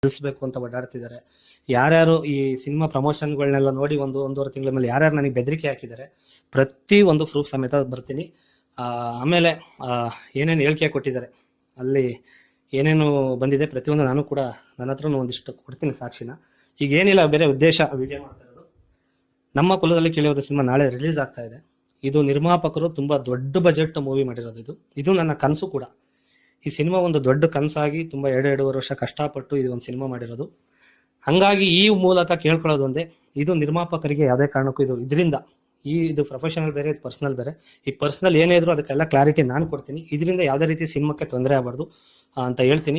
ಕಳಿಸ್ಬೇಕು ಅಂತ ಓಡಾಡ್ತಿದ್ದಾರೆ. ಯಾರ್ಯಾರು ಈ ಸಿನಿಮಾ ಪ್ರಮೋಷನ್ಗಳನ್ನೆಲ್ಲ ನೋಡಿ ಒಂದೂವರೆ ತಿಂಗಳ ಮೇಲೆ ಯಾರ್ಯಾರು ನನಗೆ ಬೆದರಿಕೆ ಹಾಕಿದ್ದಾರೆ, ಪ್ರತಿ ಒಂದು ಪ್ರೂಫ್ ಸಮೇತ ಬರ್ತೀನಿ. ಆಮೇಲೆ ಏನೇನು ಹೇಳಿಕೆ ಕೊಟ್ಟಿದ್ದಾರೆ, ಅಲ್ಲಿ ಏನೇನು ಬಂದಿದೆ ಪ್ರತಿಯೊಂದು ನಾನು ಕೂಡ ನನ್ನ ಹತ್ರನೂ ಒಂದಿಷ್ಟು ಕೊಡ್ತೀನಿ ಸಾಕ್ಷಿನ. ಈಗ ಏನಿಲ್ಲ, ಬೇರೆ ಉದ್ದೇಶ ವಿಡಿಯೋ ಮಾಡ್ತಾ ಇರೋದು. ನಮ್ಮ ಕುಲದಲ್ಲಿ ಕೇಳಿಯೋದು ಸಿನಿಮಾ ನಾಳೆ ರಿಲೀಸ್ ಆಗ್ತಾ ಇದೆ. ಇದು ನಿರ್ಮಾಪಕರು ತುಂಬ ದೊಡ್ಡ ಬಜೆಟ್ ಮೂವಿ ಮಾಡಿರೋದು. ಇದು ನನ್ನ ಕನಸು ಕೂಡ. ಈ ಸಿನಿಮಾ ಒಂದು ದೊಡ್ಡ ಕನಸಾಗಿ ತುಂಬ 2.5 ವರ್ಷ ಕಷ್ಟಪಟ್ಟು ಇದು ಒಂದು ಸಿನಿಮಾ ಮಾಡಿರೋದು. ಹಾಗಾಗಿ ಈ ಮೂಲಕ ಕೇಳ್ಕೊಳ್ಳೋದು ಒಂದೇ, ಇದು ನಿರ್ಮಾಪಕರಿಗೆ ಯಾವುದೇ ಕಾರಣಕ್ಕೂ ಇದರಿಂದ ಇದು ಪ್ರೊಫೆಷನಲ್ ಬೇರೆ, ಇದು ಪರ್ಸನಲ್ ಬೇರೆ. ಈ ಪರ್ಸನಲ್ ಏನೇ ಇದ್ರು ಅದಕ್ಕೆಲ್ಲ ಕ್ಲಾರಿಟಿ ನಾನು ಕೊಡ್ತೀನಿ. ಇದರಿಂದ ಯಾವುದೇ ರೀತಿ ಸಿನಿಮಾಕ್ಕೆ ತೊಂದರೆ ಆಗಬಾರ್ದು ಅಂತ ಹೇಳ್ತೀನಿ.